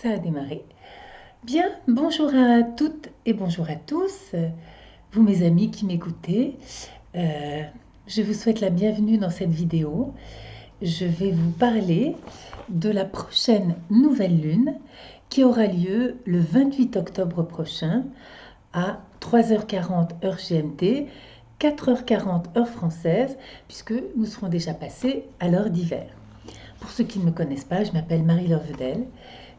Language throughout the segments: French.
Ça a démarré. Bien, bonjour à toutes et bonjour à tous, vous mes amis qui m'écoutez. Euh, je vous souhaite la bienvenue dans cette vidéo. Je vais vous parler de la prochaine nouvelle lune qui aura lieu le 28 octobre prochain à 3h40 heure GMT, 4h40 heure française, puisque nous serons déjà passés à l'heure d'hiver. Pour ceux qui ne me connaissent pas, je m'appelle Marie-Laure Vedel,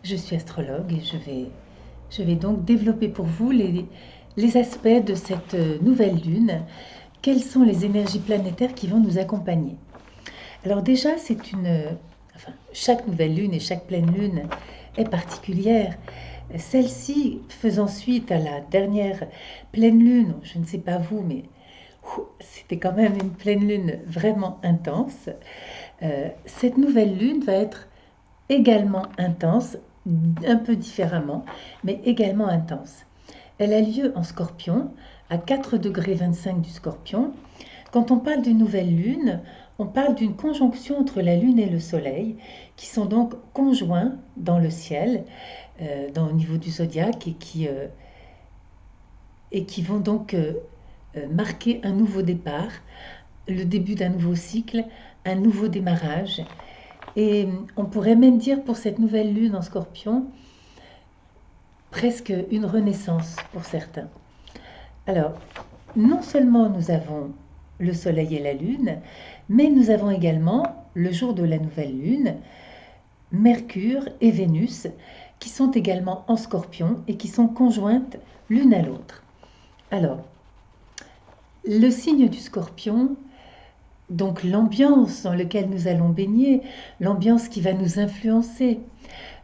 je suis astrologue et je vais donc développer pour vous les aspects de cette nouvelle lune. Quelles sont les énergies planétaires qui vont nous accompagner? Alors déjà, chaque nouvelle lune et chaque pleine lune est particulière. Celle-ci, faisant suite à la dernière pleine lune, je ne sais pas vous, mais c'était quand même une pleine lune vraiment intense. Cette nouvelle lune va être également intense, un peu différemment, mais également intense. Elle a lieu en Scorpion, à 4,25 degrés du Scorpion. Quand on parle d'une nouvelle lune, on parle d'une conjonction entre la lune et le soleil, qui sont donc conjoints dans le ciel, au niveau du zodiaque, et qui vont donc marquer un nouveau départ, le début d'un nouveau cycle, un nouveau démarrage. Et on pourrait même dire pour cette nouvelle lune en Scorpion, presque une renaissance pour certains. Alors, non seulement nous avons le soleil et la lune, mais nous avons également, le jour de la nouvelle lune, Mercure et Vénus, qui sont également en Scorpion et qui sont conjointes l'une à l'autre. Alors, le signe du Scorpion, donc l'ambiance dans laquelle nous allons baigner, l'ambiance qui va nous influencer,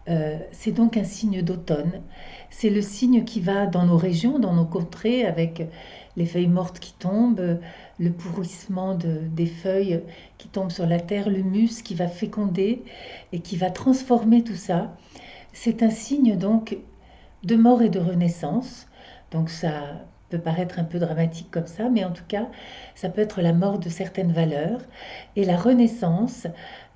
c'est donc un signe d'automne. C'est le signe qui va dans nos régions, dans nos contrées, avec les feuilles mortes qui tombent, le pourrissement des feuilles qui tombent sur la terre, l'humus qui va féconder et qui va transformer tout ça. C'est un signe donc de mort et de renaissance. Donc ça peut paraître un peu dramatique comme ça, mais en tout cas, ça peut être la mort de certaines valeurs et la renaissance,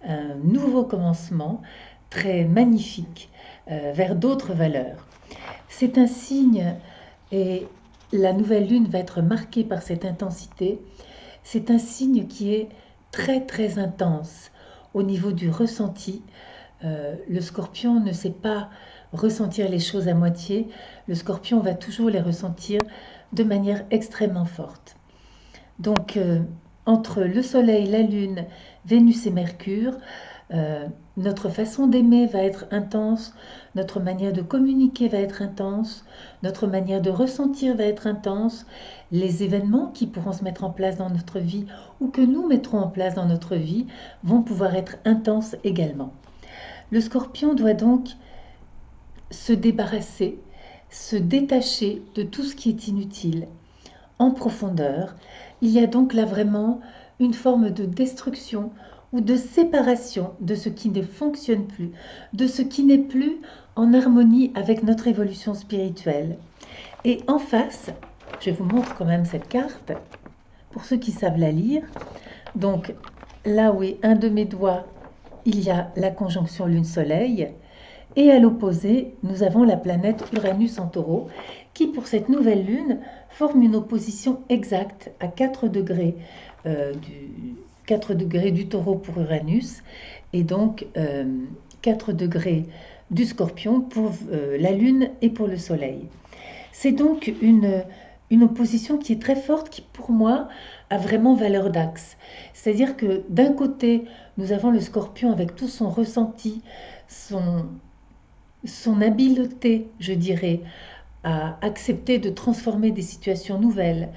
un nouveau commencement très magnifique vers d'autres valeurs. C'est un signe, et la nouvelle lune va être marquée par cette intensité, c'est un signe qui est très très intense au niveau du ressenti. Le Scorpion ne sait pas ressentir les choses à moitié, le Scorpion va toujours les ressentir de manière extrêmement forte. Donc, entre le Soleil, la Lune, Vénus et Mercure, notre façon d'aimer va être intense, notre manière de communiquer va être intense, notre manière de ressentir va être intense, les événements qui pourront se mettre en place dans notre vie ou que nous mettrons en place dans notre vie vont pouvoir être intenses également. Le Scorpion doit donc se débarrasser, se détacher de tout ce qui est inutile. En profondeur, il y a donc là vraiment une forme de destruction ou de séparation de ce qui ne fonctionne plus, de ce qui n'est plus en harmonie avec notre évolution spirituelle. Et en face, je vous montre quand même cette carte, pour ceux qui savent la lire. Donc là où est un de mes doigts, il y a la conjonction Lune-Soleil, et à l'opposé, nous avons la planète Uranus en Taureau, qui pour cette nouvelle lune forme une opposition exacte à 4 degrés, 4 degrés du Taureau pour Uranus, et donc 4 degrés du Scorpion pour la lune et pour le soleil. C'est donc une opposition qui est très forte, qui pour moi a vraiment valeur d'axe. C'est-à-dire que d'un côté, nous avons le Scorpion avec tout son ressenti, son habileté, je dirais, à accepter de transformer des situations nouvelles,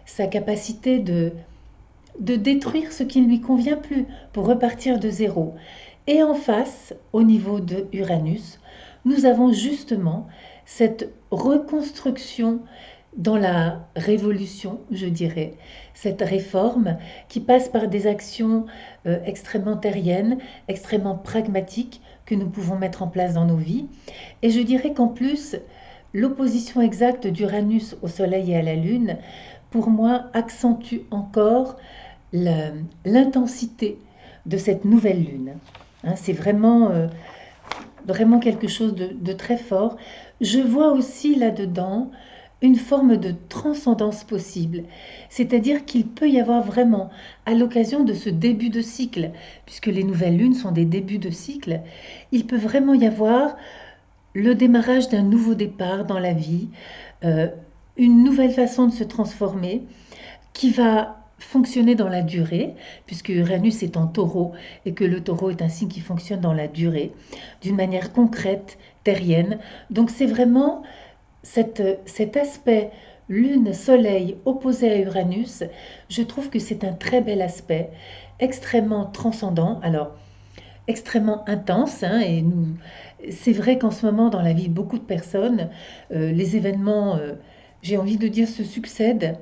sa capacité de détruire ce qui ne lui convient plus pour repartir de zéro. Et en face, au niveau de Uranus, nous avons justement cette reconstruction dans la révolution, je dirais, cette réforme qui passe par des actions extrêmement terriennes, extrêmement pragmatiques que nous pouvons mettre en place dans nos vies. Et je dirais qu'en plus, l'opposition exacte d'Uranus au Soleil et à la Lune, pour moi, accentue encore l'intensité de cette nouvelle Lune. Hein, c'est vraiment vraiment quelque chose de très fort. Je vois aussi là-dedans une forme de transcendance possible, c'est-à-dire qu'il peut y avoir vraiment, à l'occasion de ce début de cycle, puisque les nouvelles lunes sont des débuts de cycle, il peut vraiment y avoir le démarrage d'un nouveau départ dans la vie, euh, une nouvelle façon de se transformer qui va fonctionner dans la durée, puisque Uranus est en taureau et que le taureau est un signe qui fonctionne dans la durée, d'une manière concrète, terrienne. Donc c'est vraiment cet aspect Lune-Soleil opposé à Uranus, je trouve que c'est un très bel aspect, extrêmement transcendant, alors extrêmement intense, hein, et c'est vrai qu'en ce moment, dans la vie de beaucoup de personnes, les événements, j'ai envie de dire, se succèdent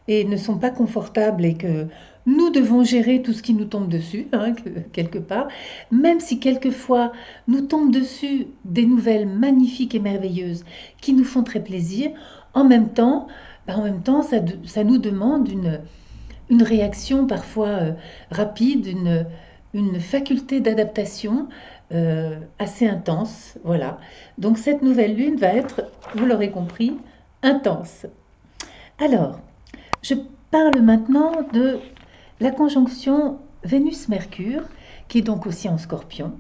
et ne sont pas confortables et que nous devons gérer tout ce qui nous tombe dessus, hein, quelque part, même si quelquefois nous tombent dessus des nouvelles magnifiques et merveilleuses qui nous font très plaisir, en même temps, ça nous demande une réaction parfois rapide, une faculté d'adaptation assez intense. Voilà. Donc cette nouvelle lune va être, vous l'aurez compris, intense. Alors, je parle maintenant de la conjonction Vénus-Mercure, qui est donc aussi en Scorpion.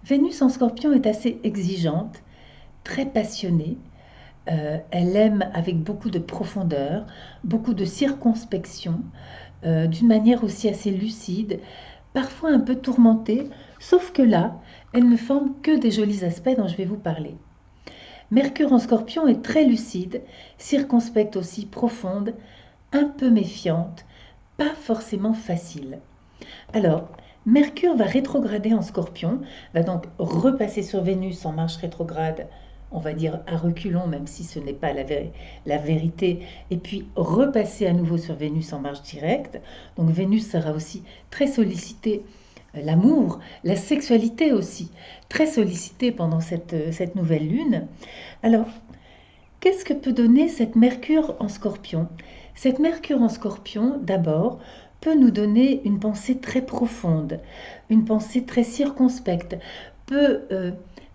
Vénus en Scorpion est assez exigeante, très passionnée. Elle aime avec beaucoup de profondeur, beaucoup de circonspection, d'une manière aussi assez lucide, parfois un peu tourmentée, sauf que là, elle ne forme que des jolis aspects dont je vais vous parler. Mercure en Scorpion est très lucide, circonspecte aussi, profonde, un peu méfiante, pas forcément facile. Alors, Mercure va rétrograder en Scorpion, va donc repasser sur Vénus en marche rétrograde, on va dire à reculons, même si ce n'est pas la vérité, et puis repasser à nouveau sur Vénus en marche directe. Donc Vénus sera aussi très sollicitée, l'amour, la sexualité aussi, très sollicitée pendant cette nouvelle lune. Alors, qu'est-ce que peut donner cette Mercure en Scorpion? Cette Mercure en Scorpion, d'abord, peut nous donner une pensée très profonde, une pensée très circonspecte, peut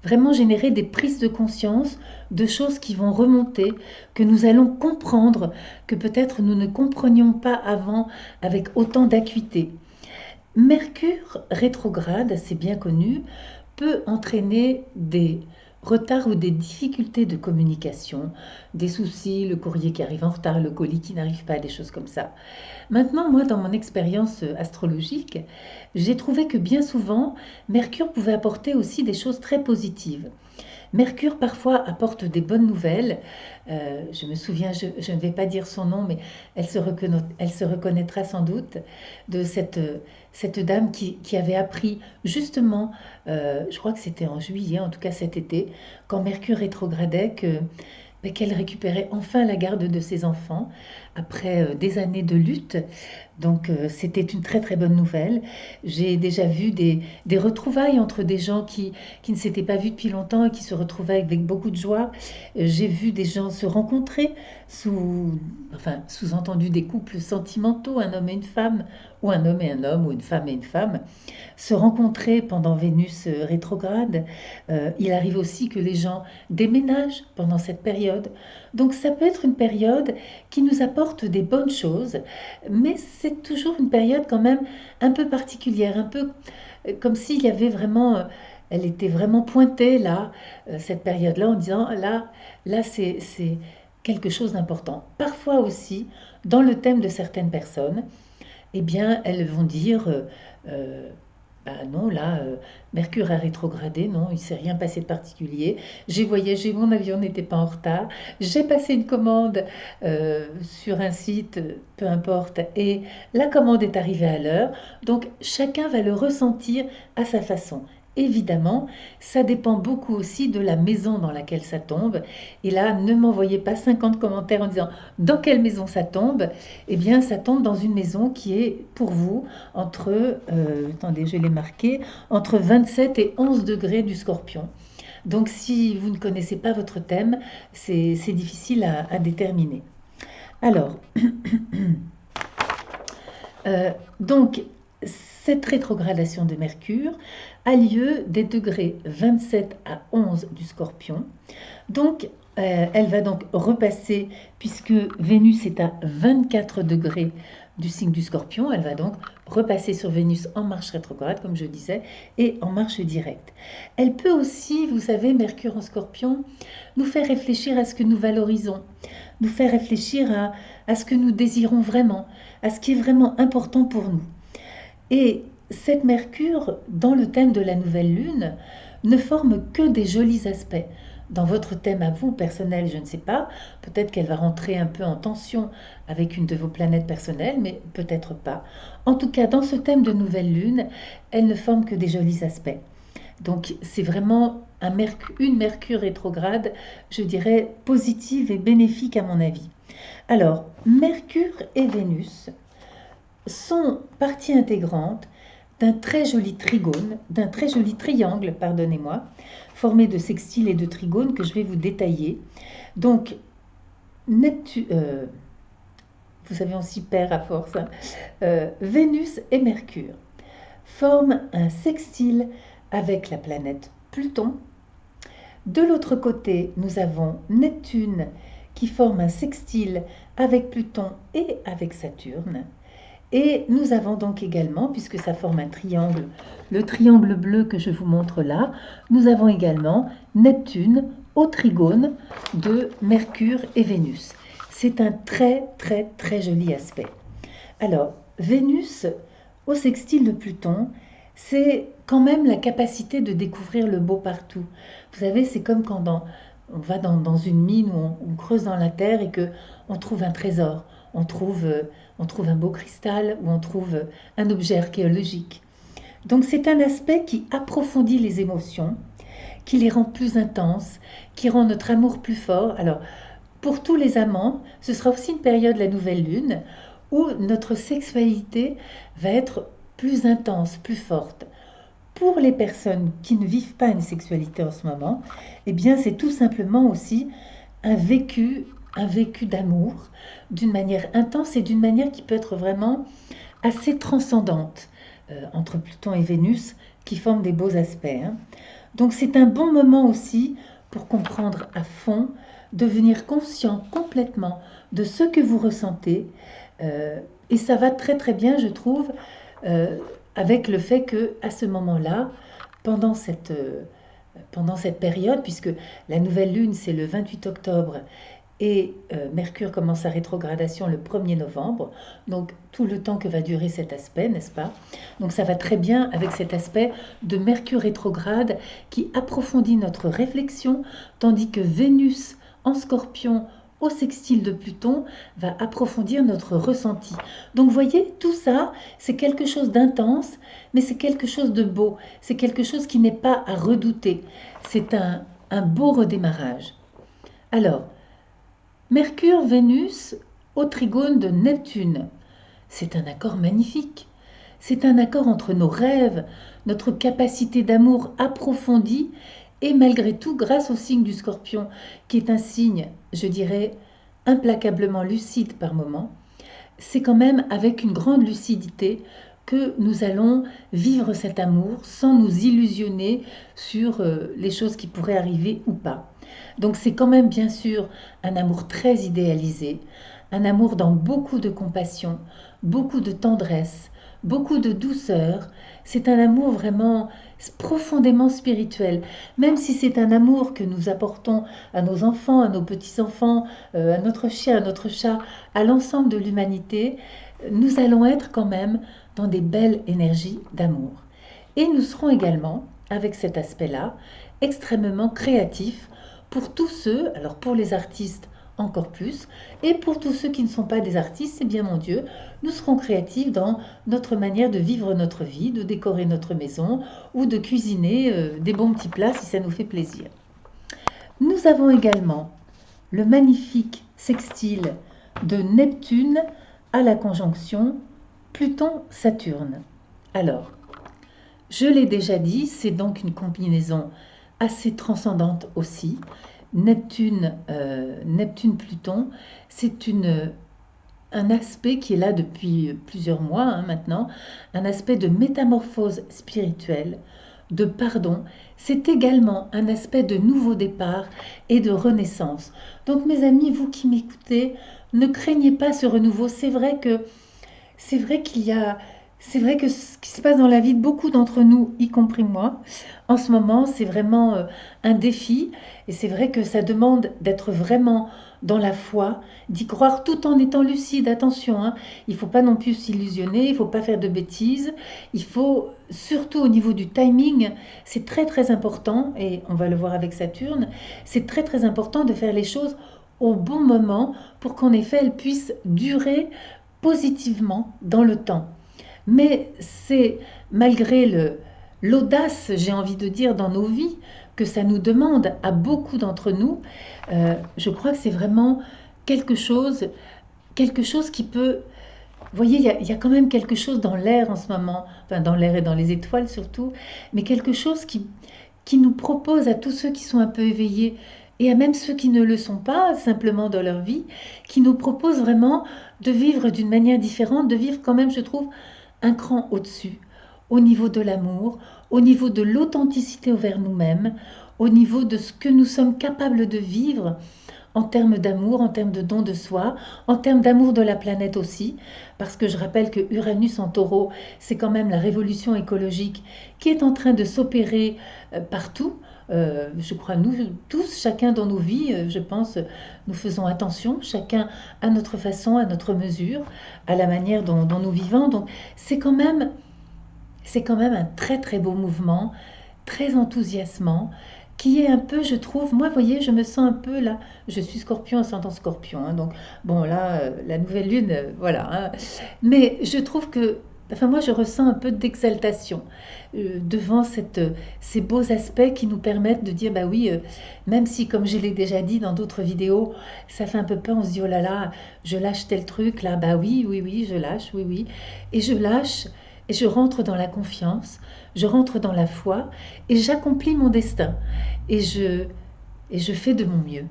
vraiment générer des prises de conscience de choses qui vont remonter, que nous allons comprendre, que peut-être nous ne comprenions pas avant avec autant d'acuité. Mercure rétrograde, c'est bien connu, peut entraîner des retards ou des difficultés de communication, des soucis, le courrier qui arrive en retard, le colis qui n'arrive pas, des choses comme ça. Maintenant, moi, dans mon expérience astrologique, j'ai trouvé que bien souvent, Mercure pouvait apporter aussi des choses très positives. Mercure parfois apporte des bonnes nouvelles. Je me souviens, je ne vais pas dire son nom, mais elle se reconnaîtra sans doute de cette dame qui avait appris justement, je crois que c'était en juillet, en tout cas cet été, quand Mercure rétrogradait, qu'elle récupérait enfin la garde de ses enfants après des années de lutte. Donc c'était une très très bonne nouvelle. J'ai déjà vu des retrouvailles entre des gens qui ne s'étaient pas vus depuis longtemps et qui se retrouvaient avec beaucoup de joie. J'ai vu des gens se rencontrer sous-entendu des couples sentimentaux, un homme et une femme, ou un homme et un homme, ou une femme et une femme, se rencontrer pendant Vénus rétrograde. Il arrive aussi que les gens déménagent pendant cette période. Donc ça peut être une période qui nous apporte des bonnes choses, mais c'est toujours une période quand même un peu particulière, un peu comme s'il y avait vraiment, elle était vraiment pointée là, cette période-là, en disant là c'est quelque chose d'important. Parfois aussi, dans le thème de certaines personnes, eh bien, elles vont dire, bah non, là, Mercure a rétrogradé, non, il ne s'est rien passé de particulier. J'ai voyagé, mon avion n'était pas en retard. J'ai passé une commande sur un site, peu importe, et la commande est arrivée à l'heure. Donc, chacun va le ressentir à sa façon. Évidemment, ça dépend beaucoup aussi de la maison dans laquelle ça tombe. Et là, ne m'envoyez pas 50 commentaires en disant dans quelle maison ça tombe. Eh bien, ça tombe dans une maison qui est pour vous entre, attendez, je l'ai marqué, entre 27 et 11 degrés du Scorpion. Donc, si vous ne connaissez pas votre thème, c'est difficile à déterminer. Alors, donc, cette rétrogradation de Mercure a lieu des degrés 27 à 11 du Scorpion. Donc, elle va donc repasser, puisque Vénus est à 24 degrés du signe du Scorpion, elle va donc repasser sur Vénus en marche rétrograde, comme je disais, et en marche directe. Elle peut aussi, vous savez, Mercure en Scorpion, nous faire réfléchir à ce que nous valorisons, nous faire réfléchir à ce que nous désirons vraiment, à ce qui est vraiment important pour nous. Et cette Mercure, dans le thème de la nouvelle lune, ne forme que des jolis aspects. Dans votre thème à vous, personnel, je ne sais pas, peut-être qu'elle va rentrer un peu en tension avec une de vos planètes personnelles, mais peut-être pas. En tout cas, dans ce thème de nouvelle lune, elle ne forme que des jolis aspects. Donc c'est vraiment une Mercure rétrograde, je dirais, positive et bénéfique à mon avis. Alors, Mercure et Vénus sont partie intégrante d'un très joli trigone, d'un très joli triangle, pardonnez-moi, formé de sextiles et de trigones que je vais vous détailler. Donc, Neptune, vous savez, on s'y perd à force, hein, Vénus et Mercure forment un sextile avec la planète Pluton. De l'autre côté, nous avons Neptune qui forme un sextile avec Pluton et avec Saturne. Et nous avons donc également, puisque ça forme un triangle, le triangle bleu que je vous montre là, nous avons également Neptune au trigone de Mercure et Vénus. C'est un très très très joli aspect. Alors, Vénus au sextile de Pluton, c'est quand même la capacité de découvrir le beau partout. Vous savez, c'est comme quand on va dans une mine où on creuse dans la terre et qu'on trouve un trésor. On trouve un beau cristal ou on trouve un objet archéologique. Donc c'est un aspect qui approfondit les émotions, qui les rend plus intenses, qui rend notre amour plus fort. Alors, pour tous les amants, ce sera aussi une période, la nouvelle lune, où notre sexualité va être plus intense, plus forte. Pour les personnes qui ne vivent pas une sexualité en ce moment, eh bien c'est tout simplement aussi un vécu d'amour d'une manière intense et d'une manière qui peut être vraiment assez transcendante entre Pluton et Vénus qui forment des beaux aspects. Hein. Donc c'est un bon moment aussi pour comprendre à fond, devenir conscient complètement de ce que vous ressentez et ça va très très bien je trouve avec le fait que à ce moment-là, pendant cette période, puisque la nouvelle lune c'est le 28 octobre et Mercure commence sa rétrogradation le 1er novembre, donc tout le temps que va durer cet aspect, n'est-ce pas? Donc ça va très bien avec cet aspect de Mercure rétrograde qui approfondit notre réflexion, tandis que Vénus en Scorpion au sextile de Pluton va approfondir notre ressenti. Donc vous voyez, tout ça, c'est quelque chose d'intense, mais c'est quelque chose de beau, c'est quelque chose qui n'est pas à redouter. C'est un beau redémarrage. Alors, Mercure, Vénus au trigone de Neptune. C'est un accord magnifique. C'est un accord entre nos rêves, notre capacité d'amour approfondie et malgré tout grâce au signe du Scorpion, qui est un signe, je dirais, implacablement lucide par moments, c'est quand même avec une grande lucidité que nous allons vivre cet amour sans nous illusionner sur les choses qui pourraient arriver ou pas. Donc c'est quand même bien sûr un amour très idéalisé, un amour dans beaucoup de compassion, beaucoup de tendresse, beaucoup de douceur. C'est un amour vraiment profondément spirituel, même si c'est un amour que nous apportons à nos enfants, à nos petits-enfants, à notre chien, à notre chat, à l'ensemble de l'humanité, nous allons être quand même dans des belles énergies d'amour. Et nous serons également, avec cet aspect-là, extrêmement créatifs pour tous ceux, alors pour les artistes encore plus, et pour tous ceux qui ne sont pas des artistes, c'est bien mon Dieu, nous serons créatifs dans notre manière de vivre notre vie, de décorer notre maison ou de cuisiner des bons petits plats si ça nous fait plaisir. Nous avons également le magnifique sextile de Neptune à la conjonction Pluton-Saturne. Alors, je l'ai déjà dit, c'est donc une combinaison assez transcendante aussi. Neptune-Pluton, c'est un aspect qui est là depuis plusieurs mois maintenant, un aspect de métamorphose spirituelle, de pardon. C'est également un aspect de nouveau départ et de renaissance. Donc mes amis, vous qui m'écoutez, ne craignez pas ce renouveau. C'est vrai qu'il y a, c'est vrai que ce qui se passe dans la vie de beaucoup d'entre nous, y compris moi, en ce moment, c'est vraiment un défi. Et c'est vrai que ça demande d'être vraiment dans la foi, d'y croire tout en étant lucide. Attention, hein, il ne faut pas non plus s'illusionner, il ne faut pas faire de bêtises. Il faut, surtout au niveau du timing, c'est très très important, et on va le voir avec Saturne, c'est très très important de faire les choses au bon moment pour qu'en effet elles puissent durer positivement dans le temps. Mais c'est malgré l'audace, j'ai envie de dire, dans nos vies, que ça nous demande à beaucoup d'entre nous, je crois que c'est vraiment quelque chose, quelque chose qui peut... Vous voyez, il y a quand même quelque chose dans l'air en ce moment, enfin dans l'air et dans les étoiles surtout, mais quelque chose qui nous propose à tous ceux qui sont un peu éveillés et à même ceux qui ne le sont pas simplement dans leur vie, qui nous propose vraiment de vivre d'une manière différente, de vivre quand même, je trouve, un cran au-dessus, au niveau de l'amour, au niveau de l'authenticité envers nous-mêmes, au niveau de ce que nous sommes capables de vivre en termes d'amour, en termes de don de soi, en termes d'amour de la planète aussi, parce que je rappelle que Uranus en taureau, c'est quand même la révolution écologique qui est en train de s'opérer partout. Je crois, nous tous, chacun dans nos vies, je pense, nous faisons attention, chacun à notre façon, à notre mesure, à la manière dont nous vivons. Donc c'est quand même un très très beau mouvement, très enthousiasmant, qui est un peu, je trouve, moi, vous voyez, je me sens un peu là, je suis scorpion, ascendant scorpion, hein, donc bon, là, la nouvelle lune, voilà, hein, mais je trouve que, enfin, moi, je ressens un peu d'exaltation devant ces beaux aspects qui nous permettent de dire, bah oui, même si, comme je l'ai déjà dit dans d'autres vidéos, ça fait un peu peur, on se dit, oh là là, je lâche tel truc, là, bah oui, oui, oui, je lâche, oui, oui, et je lâche, et je rentre dans la confiance, je rentre dans la foi, et j'accomplis mon destin. Et je fais de mon mieux.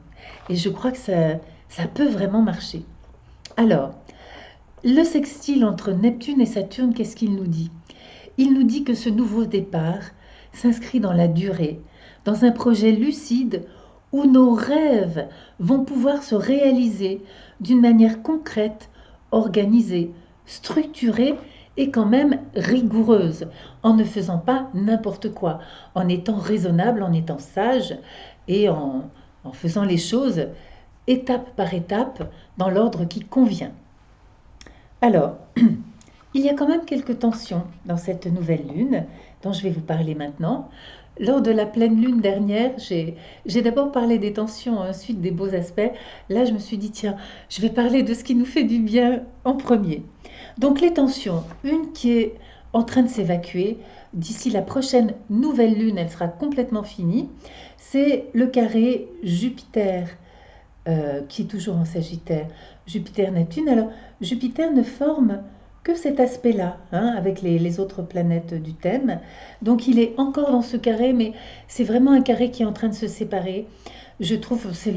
Et je crois que ça peut vraiment marcher. Alors, le sextile entre Neptune et Saturne, qu'est-ce qu'il nous dit? Il nous dit que ce nouveau départ s'inscrit dans la durée, dans un projet lucide où nos rêves vont pouvoir se réaliser d'une manière concrète, organisée, structurée et quand même rigoureuse, en ne faisant pas n'importe quoi, en étant raisonnable, en étant sage et en faisant les choses étape par étape dans l'ordre qui convient. Alors, il y a quand même quelques tensions dans cette nouvelle lune dont je vais vous parler maintenant. Lors de la pleine lune dernière, j'ai d'abord parlé des tensions, ensuite des beaux aspects. Là, je me suis dit, tiens, je vais parler de ce qui nous fait du bien en premier. Donc les tensions, une qui est en train de s'évacuer, d'ici la prochaine nouvelle lune, elle sera complètement finie, c'est le carré Jupiter, qui est toujours en Sagittaire, Jupiter-Neptune. Alors, Jupiter ne forme que cet aspect-là, hein, avec les autres planètes du thème. Donc il est encore dans ce carré, mais c'est vraiment un carré qui est en train de se séparer. Je trouve que c'est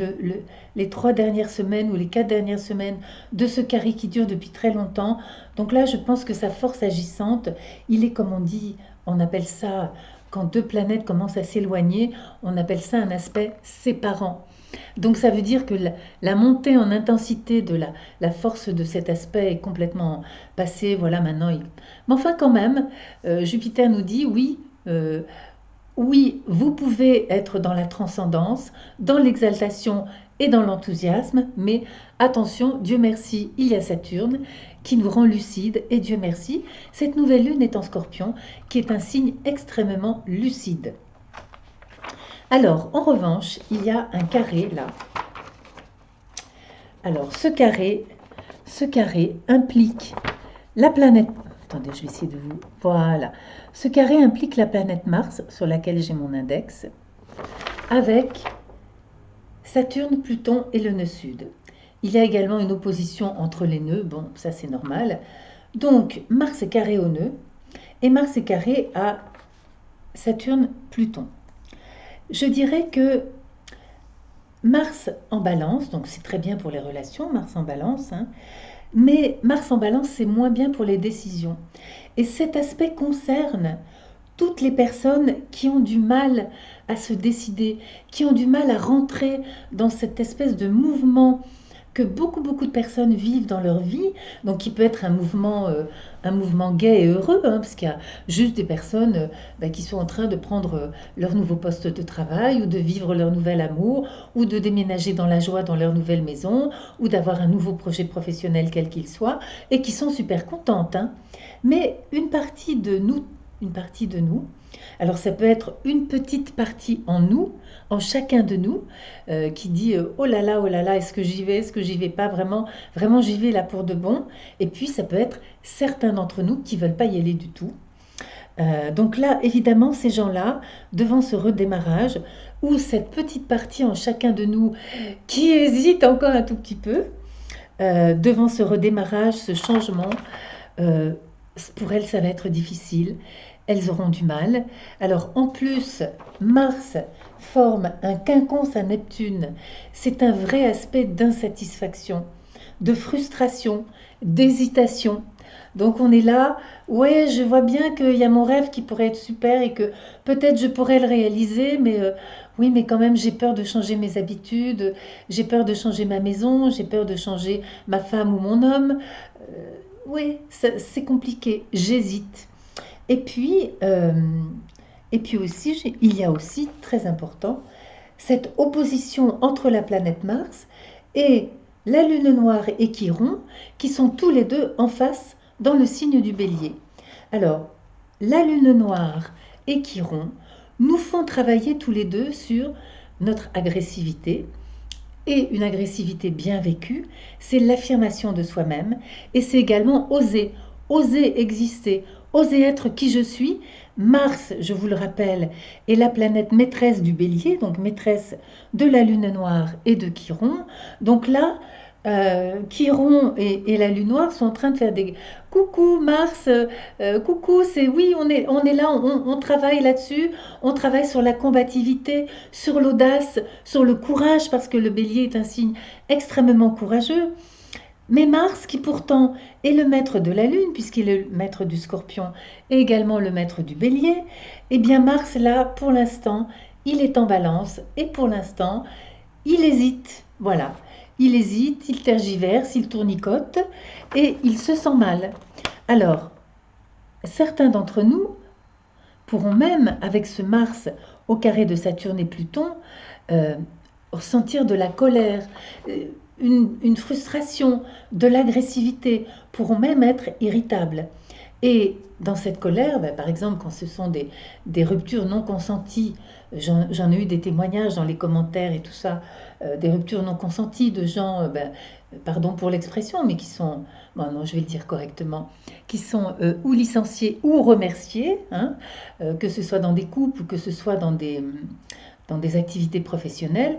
les 3 dernières semaines ou les 4 dernières semaines de ce carré qui dure depuis très longtemps. Donc là, je pense que sa force agissante, il est comme on dit, on appelle ça, quand 2 planètes commencent à s'éloigner, on appelle ça un aspect séparant. Donc ça veut dire que la montée en intensité de la force de cet aspect est complètement passée. Voilà, maintenant. Mais enfin, quand même, Jupiter nous dit oui, oui, vous pouvez être dans la transcendance, dans l'exaltation et dans l'enthousiasme, mais attention, Dieu merci, il y a Saturne qui nous rend lucides, et Dieu merci, cette nouvelle lune est en Scorpion, qui est un signe extrêmement lucide. Alors, en revanche, il y a un carré là. Alors, ce carré implique la planète... Attendez, je vais essayer de vous... Voilà. Ce carré implique la planète Mars, sur laquelle j'ai mon index, avec Saturne, Pluton et le nœud sud. Il y a également une opposition entre les nœuds. Bon, ça c'est normal. Donc, Mars est carré au nœud, et Mars est carré à Saturne, Pluton. Je dirais que Mars en balance, donc c'est très bien pour les relations, Mars en balance, hein, Mais Mars en Balance, c'est moins bien pour les décisions. Et cet aspect concerne toutes les personnes qui ont du mal à se décider, qui ont du mal à rentrer dans cette espèce de mouvement que beaucoup de personnes vivent dans leur vie, donc qui peut être un mouvement gai et heureux, hein, parce qu'il y a juste des personnes qui sont en train de prendre leur nouveau poste de travail, ou de vivre leur nouvel amour, ou de déménager dans la joie dans leur nouvelle maison, ou d'avoir un nouveau projet professionnel quel qu'il soit, et qui sont super contentes. Hein. Mais une partie de nous, alors ça peut être une petite partie en nous, en chacun de nous, qui dit oh là là, est-ce que j'y vais, est-ce que j'y vais pas, vraiment j'y vais là pour de bon. Et puis ça peut être certains d'entre nous qui veulent pas y aller du tout. Donc là, évidemment, ces gens-là, devant ce redémarrage, ou cette petite partie en chacun de nous qui hésite encore un tout petit peu, devant ce redémarrage, ce changement, pour elles, ça va être difficile. Elles auront du mal. Alors en plus, Mars forme un quinconce à Neptune. C'est un vrai aspect d'insatisfaction, de frustration, d'hésitation. Donc on est là, ouais, je vois bien qu'il y a mon rêve qui pourrait être super et que peut-être je pourrais le réaliser, mais oui, mais quand même j'ai peur de changer mes habitudes, j'ai peur de changer ma maison, j'ai peur de changer ma femme ou mon homme. Oui, c'est compliqué, j'hésite. Et puis, aussi, il y a aussi, très important, cette opposition entre la planète Mars et la Lune noire et Chiron, qui sont tous les deux en face dans le signe du Bélier. Alors, la Lune noire et Chiron nous font travailler tous les deux sur notre agressivité. Et une agressivité bien vécue, c'est l'affirmation de soi-même et c'est également oser exister, oser être qui je suis. Mars, je vous le rappelle, est la planète maîtresse du Bélier, donc maîtresse de la Lune noire et de Chiron. Donc là, Chiron et la Lune noire sont en train de faire des coucou Mars, coucou, c'est oui, on est là, on travaille là-dessus, on travaille sur la combativité, sur l'audace, sur le courage, parce que le Bélier est un signe extrêmement courageux. Mais Mars, qui pourtant est le maître de la Lune, puisqu'il est le maître du Scorpion et également le maître du Bélier, eh bien Mars, là, pour l'instant, il est en Balance et pour l'instant, il hésite. Voilà, il hésite, il tergiverse, il tournicote et il se sent mal. Alors, certains d'entre nous pourront même, avec ce Mars au carré de Saturne et Pluton, ressentir de la colère, une frustration, de l'agressivité, pourront même être irritables. Et dans cette colère, par exemple, quand ce sont des ruptures non consenties, j'en ai eu des témoignages dans les commentaires et tout ça, des ruptures non consenties de gens, pardon pour l'expression, mais qui sont, bon, non, je vais le dire correctement, qui sont ou licenciés ou remerciés, hein, que ce soit dans des couples ou que ce soit dans des activités professionnelles,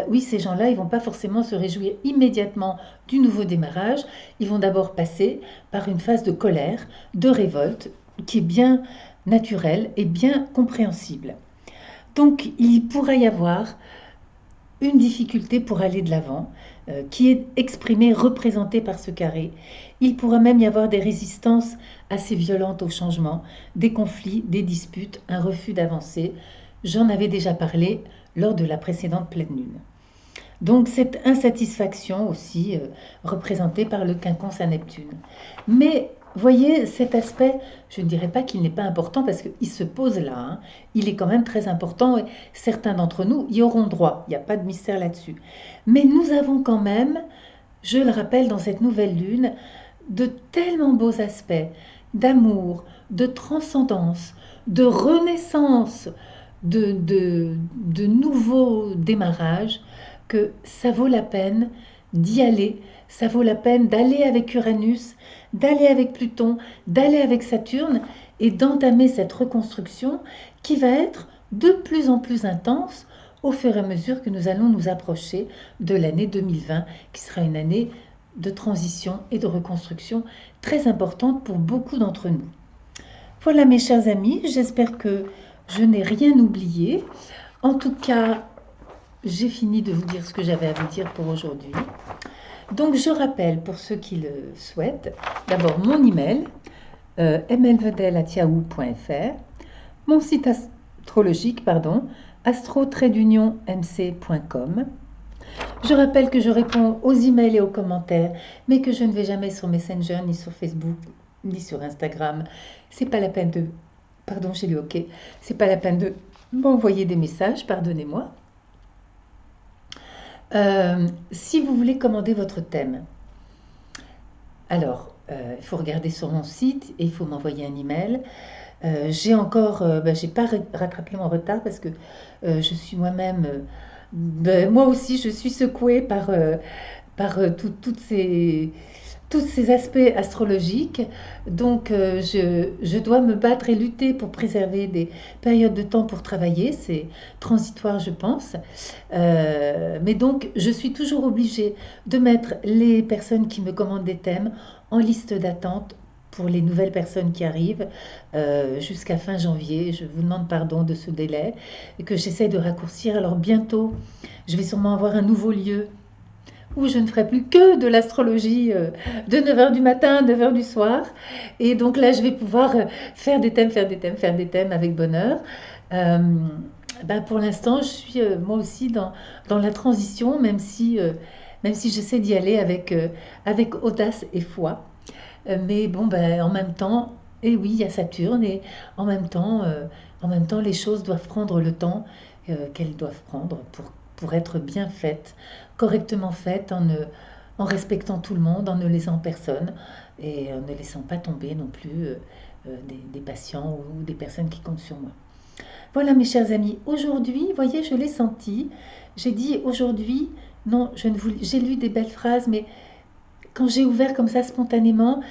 oui, ces gens-là, ils ne vont pas forcément se réjouir immédiatement du nouveau démarrage. Ils vont d'abord passer par une phase de colère, de révolte, qui est bien naturelle et bien compréhensible. Donc, il pourrait y avoir une difficulté pour aller de l'avant, qui est exprimée, représentée par ce carré. Il pourrait même y avoir des résistances assez violentes au changement, des conflits, des disputes, un refus d'avancer. J'en avais déjà parlé lors de la précédente pleine lune. Donc cette insatisfaction aussi représentée par le quinconce à Neptune. Mais voyez, cet aspect, je ne dirais pas qu'il n'est pas important parce qu'il se pose là. Hein. Il est quand même très important et certains d'entre nous y auront droit. Il n'y a pas de mystère là-dessus. Mais nous avons quand même, je le rappelle dans cette nouvelle lune, de tellement beaux aspects d'amour, de transcendance, de renaissance, de nouveaux démarrages, que ça vaut la peine d'y aller, ça vaut la peine d'aller avec Uranus, d'aller avec Pluton, d'aller avec Saturne et d'entamer cette reconstruction qui va être de plus en plus intense au fur et à mesure que nous allons nous approcher de l'année 2020, qui sera une année de transition et de reconstruction très importante pour beaucoup d'entre nous. Voilà mes chers amis, j'espère que je n'ai rien oublié. En tout cas, j'ai fini de vous dire ce que j'avais à vous dire pour aujourd'hui. Donc je rappelle pour ceux qui le souhaitent, d'abord mon email, mlvedel@yahoo.fr, mon site astrologique, astro-mc.com. Je rappelle que je réponds aux emails et aux commentaires, mais que je ne vais jamais sur Messenger, ni sur Facebook, ni sur Instagram. C'est pas la peine de... Pardon, j'ai lu OK. C'est pas la peine de m'envoyer des messages, pardonnez-moi. Si vous voulez commander votre thème, alors, il faut regarder sur mon site et il faut m'envoyer un email. J'ai pas rattrapé mon retard parce que je suis moi-même, moi aussi, je suis secouée par tous ces aspects astrologiques. Donc, je dois me battre et lutter pour préserver des périodes de temps pour travailler. C'est transitoire, je pense. Mais donc, je suis toujours obligée de mettre les personnes qui me commandent des thèmes en liste d'attente pour les nouvelles personnes qui arrivent jusqu'à fin janvier. Je vous demande pardon de ce délai et que j'essaie de raccourcir. Alors bientôt, je vais sûrement avoir un nouveau lieu où je ne ferai plus que de l'astrologie de 9h du matin à 9h du soir. Et donc là, je vais pouvoir faire des thèmes avec bonheur. Pour l'instant, je suis moi aussi dans la transition, même si j'essaie d'y aller avec audace et foi. Mais bon, en même temps, et oui, il y a Saturne, et en même temps, les choses doivent prendre le temps qu'elles doivent prendre pour être bien faites, correctement faites, en respectant tout le monde, en ne laissant personne, et en ne laissant pas tomber non plus des patients ou des personnes qui comptent sur moi. Voilà mes chers amis, aujourd'hui, vous voyez, je l'ai senti, j'ai dit aujourd'hui, non, j'ai lu des belles phrases, mais quand j'ai ouvert comme ça spontanément,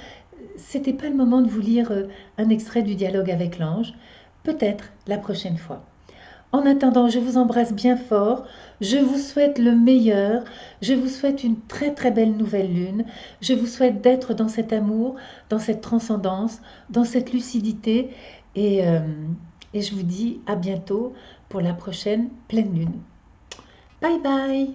c'était pas le moment de vous lire un extrait du dialogue avec l'ange. Peut-être la prochaine fois. En attendant, je vous embrasse bien fort. Je vous souhaite le meilleur. Je vous souhaite une très très belle nouvelle lune. Je vous souhaite d'être dans cet amour, dans cette transcendance, dans cette lucidité. Et je vous dis à bientôt pour la prochaine pleine lune. Bye bye!